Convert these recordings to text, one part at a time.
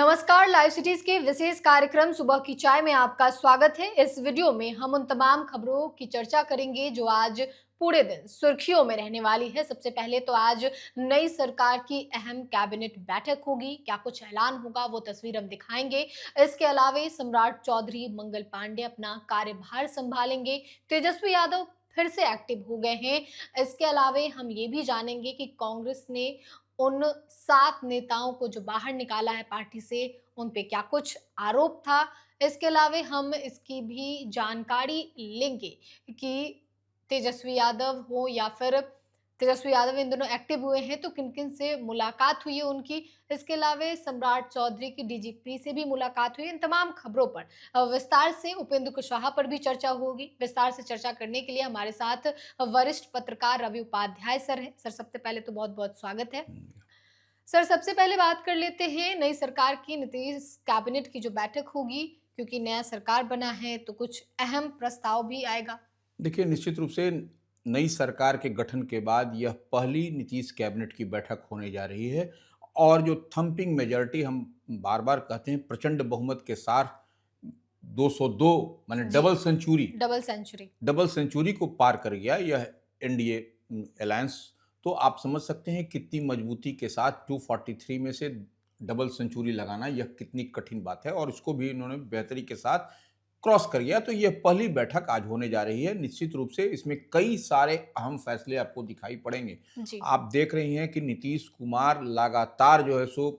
नमस्कार, live cities के विशेष कार्यक्रम सुबह की चाय में आपका स्वागत है। इस वीडियो में हम उन तमाम खबरों की चर्चा करेंगे जो आज पूरे दिन सुर्खियों में रहने वाली है। सबसे पहले तो आज नई सरकार की अहम कैबिनेट बैठक होगी, क्या कुछ ऐलान होगा वो तस्वीर हम दिखाएंगे। इसके अलावे सम्राट चौधरी, मंगल पांडे अपना कार्यभार संभालेंगे, तेजस्वी यादव फिर से एक्टिव हो गए हैं। इसके अलावे हम ये भी जानेंगे कि कांग्रेस ने उन 7 नेताओं को जो बाहर निकाला है पार्टी से, उन पे क्या कुछ आरोप था। इसके अलावे हम इसकी भी जानकारी लेंगे कि तेजस्वी यादव हो या फिर तेजस्वी यादव इन दोनों एक्टिव हुए हैं तो किन-किन से मुलाकात हुई है उनकी। इसके अलावे सम्राट चौधरी की डीजीपी से भी मुलाकात हुई। इन तमाम खबरों पर विस्तार से उपेंद्र कुशवाहा पर भी चर्चा होगी। विस्तार से चर्चा करने के लिए हमारे साथ वरिष्ठ पत्रकार रवि उपाध्याय सर हैं। सर, सबसे पहले तो बहुत-बहुत स्वागत है। सर, सबसे पहले बात कर लेते हैं नई सरकार की, नीतीश कैबिनेट की जो बैठक होगी, क्योंकि नया सरकार बना है तो कुछ अहम प्रस्ताव भी आएगा। देखिए, निश्चित रूप से नई सरकार के गठन के बाद यह पहली नीतीश कैबिनेट की बैठक होने जा रही है और जो थंपिंग मेजॉरिटी हम बार-बार कहते हैं प्रचंड बहुमत के साथ 202 माने जी, डबल सेंचुरी को पार कर गया यह एनडीए अलायंस। तो आप समझ सकते हैं कितनी मजबूती के साथ 243 में से डबल सेंचुरी लगाना यह कितनी कठिन बात है और इसको भी इन्होंने बेहतरी के साथ क्रॉस कर गया। तो यह पहली बैठक आज होने जा रही है। निश्चित रूप से इसमें कई सारे अहम फैसले आपको दिखाई पड़ेंगे। जी। आप देख रही हैं कि नीतीश कुमार लगातार जो है सो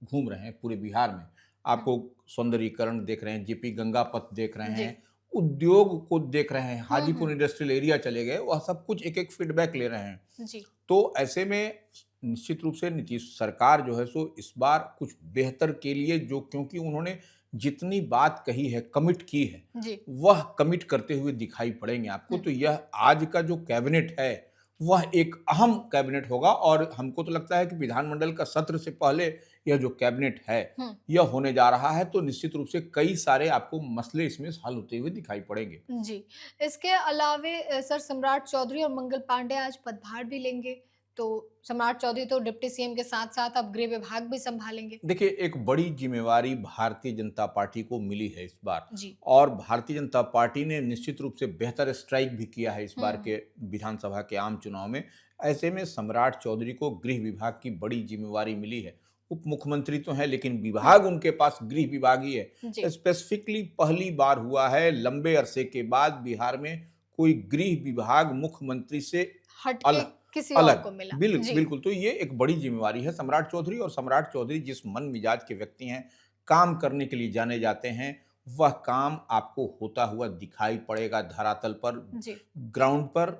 घूम रहे हैं पूरे बिहार में। हुँ, आपको सौंदर्यीकरण देख रहे हैं, जेपी गंगा पथ देख रहे जी। हैं, उद्योग को देख रहे हैं, हुँ, हाजीपुर हुँ। इंडस्ट्रियल एरिया चले गए, वह सब कुछ एक-एक फीडबैक ले रहे हैं। जी। तो ऐसे में निश्चित रूप से नीतीश सरकार जो है सो इस बार कुछ बेहतर के लिए जो क्योंकि उन्होंने जितनी बात कही है, कमिट की है, जी। वह कमिट करते हुए दिखाई पड़ेंगे आपको। हुँ, तो यह आज का जो कैबिनेट है, वह एक अहम कैबिनेट होगा और हमको तो लगता है कि विधानमंडल का सत्र से पहले यह जो कैबिनेट है, हुँ। यह होने जा रहा है। तो निश्चित रूप से कई सारे आपको मसले इसमें हल होते हुए दिखाई पड़ेंगे। जी। इसके अलावे सर, सम्राट चौधरी और मंगल पांडे आज पदभार भी लेंगे। तो सम्राट चौधरी तो डिप्टी सीएम के साथ-साथ अब गृह विभाग भी सँभालेंगे। देखिए, एक बड़ी ज़िम्मेवारी भारतीय जनता पार्टी को मिली है इस बार जी। और भारतीय जनता पार्टी ने निश्चित रूप से बेहतर स्ट्राइक भी किया है इस बार हुँ, के विधानसभा के आम चुनाव में। ऐसे में सम्राट चौधरी को गृह विभाग की बड़ी ज़िम्मेवारी मिली है। उप मुख्यमंत्री तो हैं लेकिन हुँ। विभाग उनके पास गृह विभाग ही है। जी। स्पेसिफिकली पहली बार हुआ है लंबे अरसे के बाद बिहार में कोई गृह विभाग मुख्यमंत्री से हट के अलग किसी और अलग को मिला। जी। बिल्कुल, तो ये एक बड़ी ज़िम्मेवारी है सम्राट चौधरी और सम्राट चौधरी जिस मन-मिजाज के व्यक्ति हैं, काम करने के लिए जाने जाते हैं, वह काम आपको होता हुआ दिखाई पड़ेगा धरातल पर, जी। ग्राउंड पर।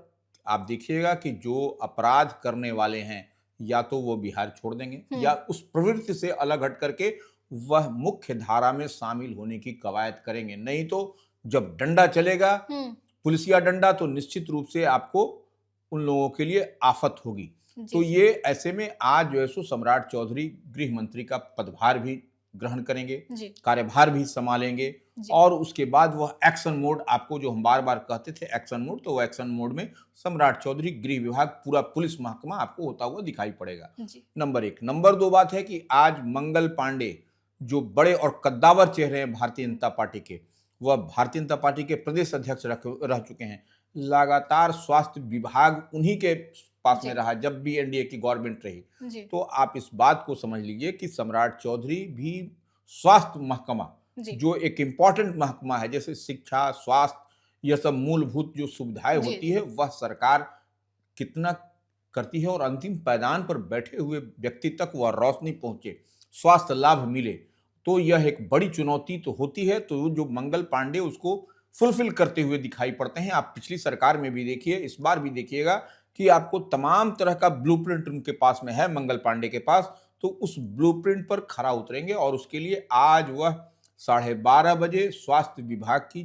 आप देखिएगा कि जो अपराध करने वाले हैं, या तो वो बिहार छोड़ देंगे हुँ। या उस प्रवृत्ति से अलग हट करके वह मुख्य धारा में शामिल होने की कवायद करेंगे। नहीं तो जब डंडा चलेगा, हुँ। पुलिसिया डंडा, तो निश्चित रूप से आपको उन लोगों के लिए आफ़त होगी। जी, तो जी। ये ऐसे में आज जो है सो सम्राट चौधरी गृह मंत्री का पदभार भी ग्रहण करेंगे, जी। कार्यभार भी सँभालेंगे जी। और उसके बाद वह एक्शन मोड आपको जो हम बार-बार कहते थे एक्शन मोड, तो वो एक्शन मोड में सम्राट चौधरी गृह विभाग, पूरा पुलिस महकमा आपको होता हुआ दिखाई पड़ेगा। जी। नंबर 1। नंबर 2 बात है कि आज मंगल पांडे जो बड़े और कद्दावर चेहरे हैं भारतीय जनता पार्टी के, वह भारतीय जनता पार्टी के प्रदेश अध्यक्ष रह चुके हैं। लगातार स्वास्थ्य विभाग उन्हीं के पास में जी। रहा जब भी एनडीए की गवर्नमेंट रही। जी। तो आप इस बात को समझ लीजिए कि सम्राट चौधरी भी स्वास्थ्य महकमा, जी। जो एक इम्पोर्टेंट महकमा है, जैसे शिक्षा, स्वास्थ्य, यह सब मूलभूत जो सुविधाएँ जी, होती जी। है, वह सरकार कितना करती है और अंतिम पायदान पर बैठे हुए व्यक्ति तक वह रोशनी पहुँचे, स्वास्थ्य लाभ मिले, तो यह एक बड़ी चुनौती तो होती है। तो जो मंगल पांडे उसको फुलफिल करते हुए दिखाई पड़ते हैं। आप पिछली सरकार में भी देखिए, इस बार भी देखिएगा कि आपको तमाम तरह का ब्लूप्रिंट उनके पास में है, मंगल पांडे के पास। तो उस ब्लूप्रिंट पर खरा उतरेंगे और उसके लिए आज वह 12:30 बजे स्वास्थ्य विभाग की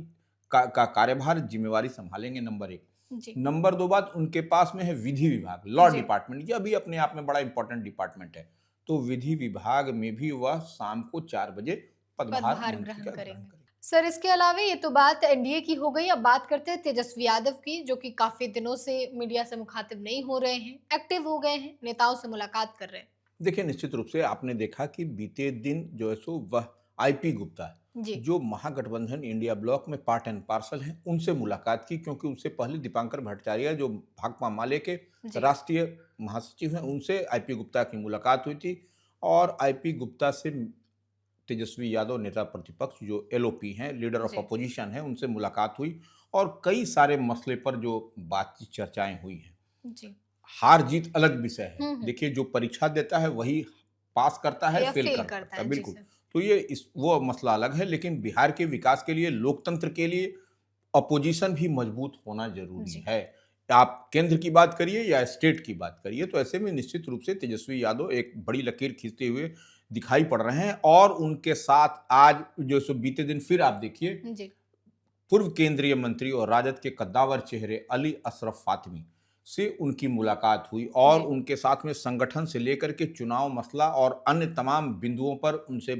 का कार्यभार ज़िम्मेवारी सँभालेंगे, नंबर 1। जी। नंबर 2 बात उनके पास में है विधि विभाग, लॉ जी। डिपार्टमेंट। यह भी अपने आप में बड़ा इंपॉर्टेंट डिपार्टमेंट है। तो विधि विभाग में भी वह शाम को 4 बजे पदभार पदभार मंत्री ग्रहण का ग्रहण करेंगे। करेंगे। सर, इसके अलावे ये तो बात एनडीए की हो गई। अब बात करते हैं तेजस्वी यादव की, जो कि काफ़ी दिनों से मीडिया से मुखातिब नहीं हो रहे हैं, एक्टिव हो गए हैं, नेताओं से मुलाकात कर रहे हैं। देखिए, निश्चित रूप से आपने देखा कि बीते दिन जो है सो वह आईपी गुप्ता, जी, जो महागठबंधन इंडिया ब्लॉक में पार्ट एंड पार्सल हैं, उनसे मुलाकात की, क्योंकि उससे पहले दीपांकर भट्टाचार्य जो भाकपा माले के जी, राष्ट्रीय महासचिव हैं, उनसे आईपी गुप्ता की मुलाकात हुई थी। और आईपी गुप्ता से तेजस्वी यादव नेता प्रतिपक्ष जो एलओपी हैं, लीडर ऑफ जी, अपोजिशन हैं, उनसे मुलाकात हुई और कई सारे मसले पर जो बातचीत चर्चाएं हुई हैं। जी। हार जीत अलग विषय है। हुँ, हुँ। देखिए, जो परीक्षा देता है वही पास करता है, या फेल फ़ेल कर करता पड़ता है, है। जी बिल्कुल। सर। तो ये इस वो मसला अलग है, लेकिन बिहार के विकास के लिए, लोकतंत्र के लिए अपोजिशन भी मजबूत होना ज़रूरी जी, है। आप केंद्र की बात करिए या स्टेट की बात करिए, तो ऐसे में निश्चित रूप से तेजस्वी यादव एक बड़ी लकीर खींचते हुए दिखाई पड़ रहे हैं। और उनके साथ आज जो सो बीते दिन फिर आप देखिए, जी, पूर्व केंद्रीय मंत्री और राजद के कद्दावर चेहरे अली अशरफ फातमी से उनकी मुलाकात हुई और जी, उनके साथ में संगठन से लेकर के चुनाव मसला और अन्य तमाम बिंदुओं पर उनसे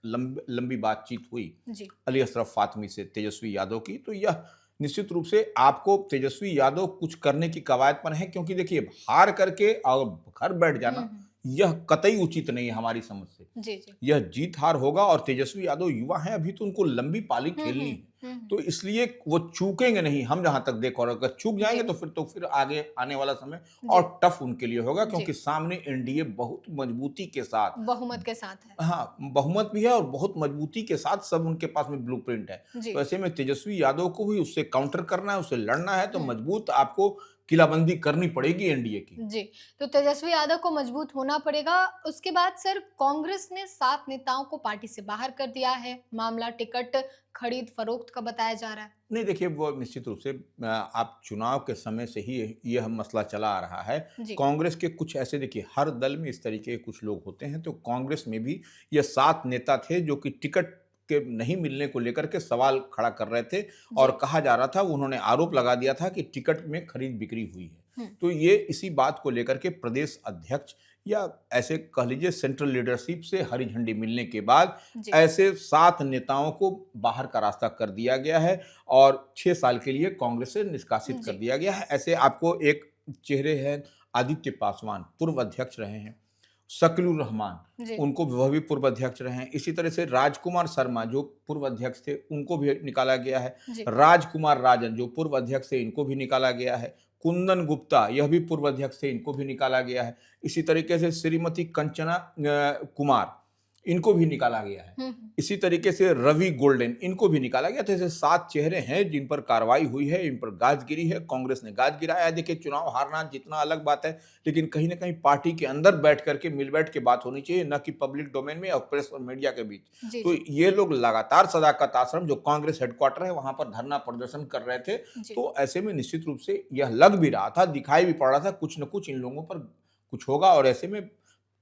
लंबी बातचीत हुई जी। अली अशरफ फातमी से तेजस्वी यादव की। तो यह निश्चित रूप से आपको तेजस्वी यादव कुछ करने की कवायद पर है, क्योंकि देखिए, हार करके और घर बैठ हुँ, जाना हुँ। यह कतई उचित नहीं है हमारी समझ से। जी, जी। यह जीत हार होगा और तेजस्वी यादव युवा हैं, अभी तो उनको लंबी पाली हुँ, खेलनी हुँ। है। हुँ, हुँ। तो इसलिए वो चूकेंगे नहीं, हम जहाँ तक देख, और अगर चूक जी, जाएँगे तो फिर आगे आने वाला समय जी, और टफ उनके लिए होगा, जी। क्योंकि सामने एनडीए बहुत मजबूती के साथ, बहुमत के साथ है। हाँ, बहुमत भी है और बहुत मजबूती के साथ सब उनके पास में ब्लूप्रिंट है। जी। तो ऐसे में तेजस्वी यादव को भी उससे काउंटर करना है, उससे लड़ना है, तो हुँ। मजबूत आपको किलाबंदी करनी पड़ेगी एनडीए की। जी, तो तेजस्वी यादव को मजबूत होना पड़ेगा। उसके बाद सर कांग्रेस ने 7 नेताओं को पार्टी से बाहर कर दिया है। मामला टिकट खरीद-फरोख्त का बताया जा रहा है। नहीं, देखिए, वो निश्चित रूप से आप चुनाव के समय से ही यह मसला चला आ रहा है। जी, कांग्रेस के कुछ ऐसे, देखिए, हर दल में इस तरीके के कुछ लोग होते हैं, तो कांग्रेस में भी ये 7 नेता थे जो कि टिकट के नहीं मिलने को लेकर के सवाल खड़ा कर रहे थे जी। और कहा जा रहा था, उन्होंने आरोप लगा दिया था कि टिकट में खरीद-बिक्री हुई है। हुँ, तो ये इसी बात को लेकर के प्रदेश अध्यक्ष या ऐसे कह लीजिए सेंट्रल लीडरशिप से हरी झंडी मिलने के बाद जी, ऐसे 7 नेताओं को बाहर का रास्ता कर दिया गया है और 6 साल के लिए कांग्रेस से निष्कासित कर जी, दिया गया है। ऐसे आपको एक चेहरे हैं, आदित्य पासवान, पूर्व अध्यक्ष रहे हैं, शकीलुर रहमान, जी, उनको वह भी पूर्व अध्यक्ष रहे हैं। इसी तरह से राजकुमार शर्मा जो पूर्व अध्यक्ष थे, उनको भी निकाला गया है। जी, राजकुमार राजन जो पूर्व अध्यक्ष थे, इनको भी निकाला गया है। कुंदन गुप्ता, यह भी पूर्व अध्यक्ष थे, इनको भी निकाला गया है। इसी तरीके से श्रीमती कंचना कुमार, इनको भी निकाला गया है। हुँ, हुँ, इसी तरीके से रवि गोल्डन, इनको भी निकाला गया। तो ऐसे 7 चेहरे हैं जिन पर कार्रवाई हुई है, इन पर गाज गिरी है, कांग्रेस ने गाज गिराया है। देखिए, चुनाव हारना जीतना अलग बात है, लेकिन कहीं न कहीं पार्टी के अंदर बैठ कर के, मिल बैठ के बात होनी चाहिए, ना कि पब्लिक डोमेन में और प्रेस और मीडिया के बीच। जी, तो जी, ये लोग लगातार सदाकत आश्रम, जो कांग्रेस हेडक्वार्टर है, वहाँ पर धरना प्रदर्शन कर रहे थे। जी। तो ऐसे में निश्चित रूप से यह लग भी रहा था, दिखाई भी पड़ रहा था, कुछ न कुछ इन लोगों पर कुछ होगा और ऐसे में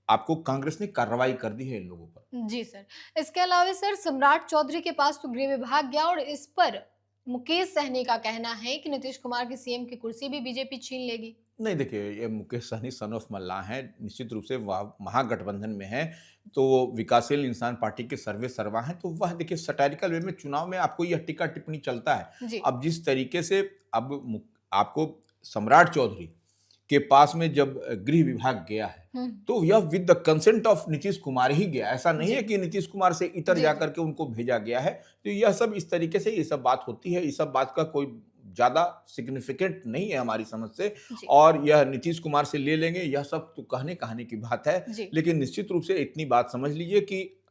आपको कांग्रेस ने कार्रवाई कर दी है इन लोगों पर। जी सर। इसके अलावा सर सम्राट चौधरी के पास तो गृह विभाग गया और इस पर मुकेश सहनी का कहना है कि नीतीश कुमार की सीएम की कुर्सी भी बीजेपी छीन लेगी। नहीं, देखिए, ये मुकेश सहनी सन ऑफ मल्लाह हैं, निश्चित रूप से वह महागठबंधन में हैं, तो वो विकासशील इंसान पार्टी के सर्वे सर्वा हैं, तो वह देखिए सैटारिकल वे में चुनाव में आपको यह टीका-टिप्पणी चलता है। जी। अब जिस तरीके से अब आपको सम्राट चौधरी के पास में जब गृह विभाग गया है, हुँ। तो यह with the consent of Nitish Kumar ही गया। ऐसा नहीं है जी। कि नीतीश कुमार से इतर जी, जाकर जी। के उनको भेजा गया है। तो यह सब इस तरीके से ये सब बात होती है, इस सब बात का कोई ज़्यादा सिग्निफिकेंट नहीं है हमारी समझ से। जी, और यह नीतीश कुमार से ले लेंगे, यह सब तो कहने-कहानी की बात है। जी। लेकिन निश्चित रूप से इतनी बात समझ लीजिए कि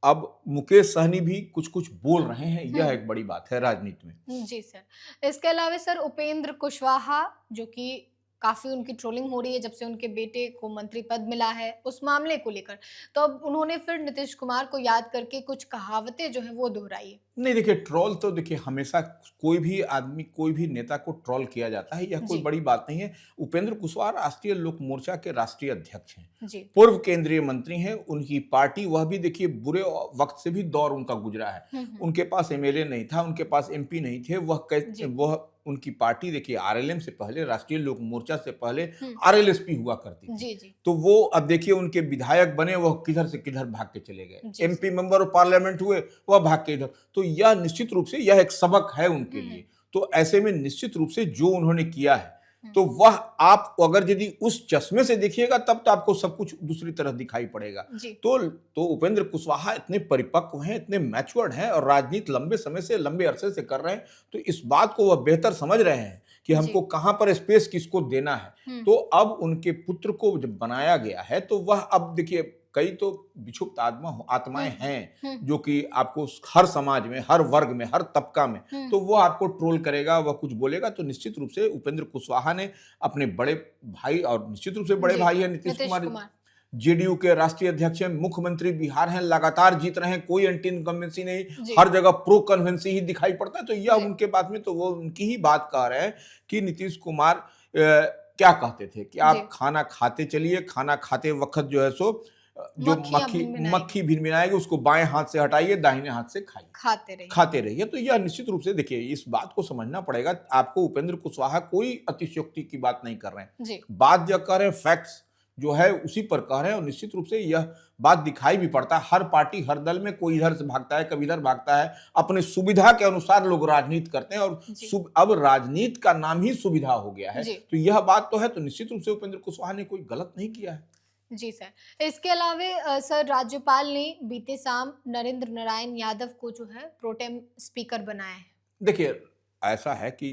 अब मुकेश सहनी भी कुछ-कुछ बोल रहे हैं, हुँ। यह एक बड़ी बात है राजनीति में। जी सर। इसके अलावा सर उपेंद्र कुशवाहा जो कि काफ़ी उनकी ट्रोलिंग हो रही है जब से उनके बेटे को मंत्री पद मिला है, उस मामले को लेकर। तो अब उन्होंने फिर नीतीश कुमार को याद करके कुछ कहावतें जो हैं वो दोहराई है। नहीं, देखिए, ट्रोल तो देखिए हमेशा कोई भी आदमी, कोई भी नेता को ट्रोल किया जाता है, यह कोई जी, बड़ी बात नहीं है। उपेंद्र कुशवाहा राष्ट्रीय लोक मोर्चा के राष्ट्रीय अध्यक्ष हैं, जी। पूर्व केंद्रीय मंत्री हैं, उनकी पार्टी, वह भी देखिए बुरे वक्त से भी दौर उनका गुजरा है। हुँ, हुँ। उनके पास एमएलए नहीं था, उनके पास एमपी नहीं थे, जी। वह उनकी पार्टी देखिए आरएलएम से पहले, राष्ट्रीय लोक मोर्चा से पहले हुँ। आरएलएसपी हुआ करती थी। जी, जी। तो वो अब देखिए उनके विधायक बने, वह किधर से किधर भाग के चले गए। जी, एमपी मेंबर ऑफ पार्लियामेंट हुए, वह भाग के इधर। तो यह निश्चित रूप से यह एक सबक है उनके हुँ, हुँ। लिए। तो ऐसे में निश्चित रूप से जो उन्होंने किया है, तो वह आप अगर यदि उस चश्मे से देखिएगा तब तो आपको सब कुछ दूसरी तरह दिखाई पड़ेगा। जी। तो उपेंद्र कुशवाहा इतने परिपक्व हैं, इतने मैच्योर्ड हैं और राजनीति लंबे समय से, लंबे अरसे से कर रहे हैं, तो इस बात को वह बेहतर समझ रहे हैं कि हमको कहां पर स्पेस किसको देना है। तो अब उनके पुत्र को जब बनाया गया है तो वह, अब देखिए, कई तो विक्षुब्ध आत्माएं हैं जो कि आपको हर समाज में, हर वर्ग में, हर तबका में, तो वो आपको ट्रोल करेगा, वह कुछ बोलेगा। तो निश्चित रूप से उपेंद्र कुशवाहा ने अपने बड़े भाई, और निश्चित रूप से बड़े भाई है नीतीश कुमार, जेडीयू के राष्ट्रीय अध्यक्ष हैं, मुख्यमंत्री बिहार हैं, लगातार जीत रहे हैं, कोई एंटी इनकम्बेंसी नहीं, हर जगह प्रो कन्वेंसी ही दिखाई पड़ता है। तो यह उनके बात में, तो वो उनकी ही बात कह रहे हैं कि नीतीश कुमार क्या कहते थे कि आप खाना खाते चलिए, खाना खाते वक्त जो है सो जो मक्खी भिनभिनाएगी उसको बाएं हाथ से हटाइए, दाहिने हाथ से खाते रहिए। तो यह निश्चित रूप से देखिए, इस बात को समझना पड़ेगा आपको। उपेंद्र कुशवाहा कोई अतिशयोक्ति की बात नहीं कर रहे हैं, बात जो कह रहे हैं फैक्ट्स जो है उसी पर कह रहे हैं। और निश्चित रूप से यह बात दिखाई भी पड़ता है, हर पार्टी, हर दल में कोई इधर से भागता है, कभी इधर भागता है, अपने सुविधा के अनुसार लोग राजनीति करते हैं। और अब राजनीति का नाम ही सुविधा हो गया है, तो यह बात तो है। तो निश्चित रूप से उपेंद्र कुशवाहा ने कोई गलत नहीं किया है। जी सर। इसके अलावा सर, राज्यपाल ने बीते शाम नरेंद्र नारायण यादव को जो है प्रोटेम स्पीकर बनाया है। देखिए, ऐसा है कि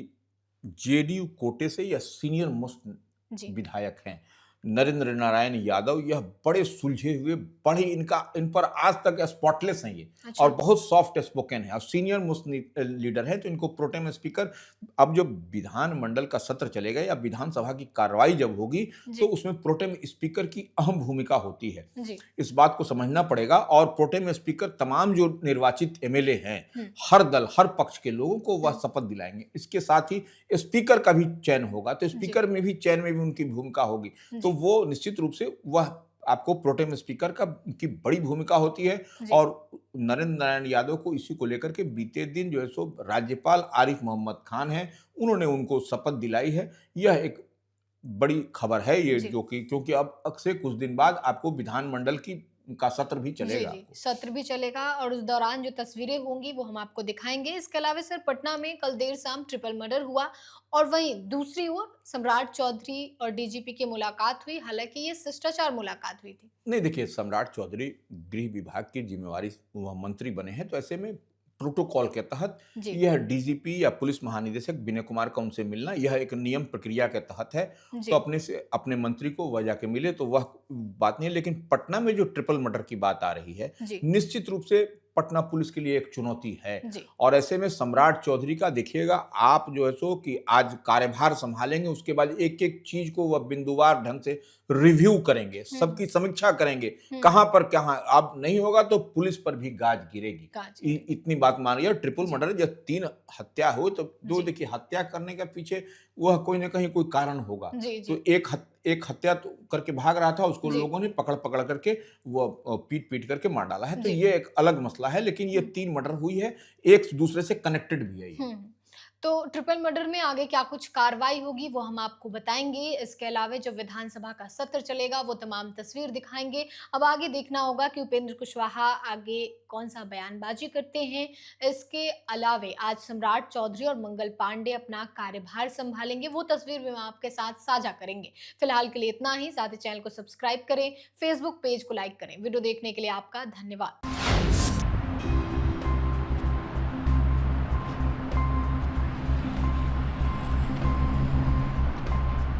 जेडीयू कोटे से यह सीनियर मोस्ट विधायक हैं नरेंद्र नारायण यादव। यह बड़े सुलझे हुए, बड़े इन पर आज तक स्पॉटलेस हैं ये। और बहुत सॉफ्ट स्पोकन है और सीनियर मोस्ट लीडर है। तो इनको प्रोटेम स्पीकर, अब जो विधानमंडल का सत्र चलेगा या विधानसभा की कार्रवाई जब होगी तो उसमें प्रोटेम स्पीकर की अहम भूमिका होती है, इस बात को समझना पड़ेगा। और प्रोटेम स्पीकर तमाम जो निर्वाचित एमएलए हैं, हर दल, हर पक्ष के लोगों को वह शपथ दिलाएंगे। इसके साथ ही स्पीकर का भी चयन होगा, तो स्पीकर में भी, चयन में भी उनकी भूमिका होगी। तो वो निश्चित रूप से वह आपको प्रोटेम स्पीकर की बड़ी भूमिका होती है। और नरेंद्र नारायण यादव को इसी को लेकर के बीते दिन जो है सो राज्यपाल आरिफ मोहम्मद खान हैं, उन्होंने उनको शपथ दिलाई है। यह एक बड़ी खबर है ये, जो कि क्योंकि अब से कुछ दिन बाद आपको विधानमंडल का सत्र भी चलेगा। सत्र भी चलेगा और उस दौरान जो तस्वीरें होंगी वो हम आपको दिखाएंगे। इसके अलावा सर, पटना में कल देर शाम ट्रिपल मर्डर हुआ और वहीं दूसरी ओर सम्राट चौधरी और डीजीपी की मुलाकात हुई। हालांकि ये शिष्टाचार मुलाकात हुई थी। नहीं, देखिए, सम्राट चौधरी गृह विभाग की जिम्मेवारी मंत्री बने हैं, तो ऐसे में प्रोटोकॉल के तहत यह डीजीपी या पुलिस महानिदेशक विनय कुमार का उनसे मिलना, यह एक नियम प्रक्रिया के तहत है। तो अपने मंत्री को वह जाके मिले तो वह बात नहीं है। लेकिन पटना में जो ट्रिपल मर्डर की बात आ रही है, निश्चित रूप से पटना पुलिस के लिए एक चुनौती है। और ऐसे में सम्राट चौधरी का देखिएगा आप जो है सो कि आज कार्यभार संभालेंगे, उसके बाद एक एक चीज को वह बिंदुवार ढंग से रिव्यू करेंगे, सबकी समीक्षा करेंगे, कहां पर कहां अब नहीं होगा तो पुलिस पर भी गाज गिरेगी। इतनी बात मानिए। ट्रिपल मर्डर जब 3 हत्या हो तो दो, देखिए, हत्या करने के पीछे वह कोई ना कहीं कोई कारण होगा। तो एक हत्या तो करके भाग रहा था, उसको लोगों ने पकड़ करके वो पीट करके मार डाला है। तो ये एक अलग मसला है। लेकिन ये 3 मर्डर हुई है, एक दूसरे से कनेक्टेड भी है। तो ट्रिपल मर्डर में आगे क्या कुछ कार्रवाई होगी वो हम आपको बताएंगे। इसके अलावा जो विधानसभा का सत्र चलेगा वो तमाम तस्वीर दिखाएंगे। अब आगे देखना होगा कि उपेंद्र कुशवाहा आगे कौन सा बयानबाजी करते हैं। इसके अलावा आज सम्राट चौधरी और मंगल पांडे अपना कार्यभार संभालेंगे, वो तस्वीर भी हम आपके साथ साझा करेंगे। फिलहाल के लिए इतना ही। साथ ही चैनल को सब्सक्राइब करें, फेसबुक पेज को लाइक करें। वीडियो देखने के लिए आपका धन्यवाद।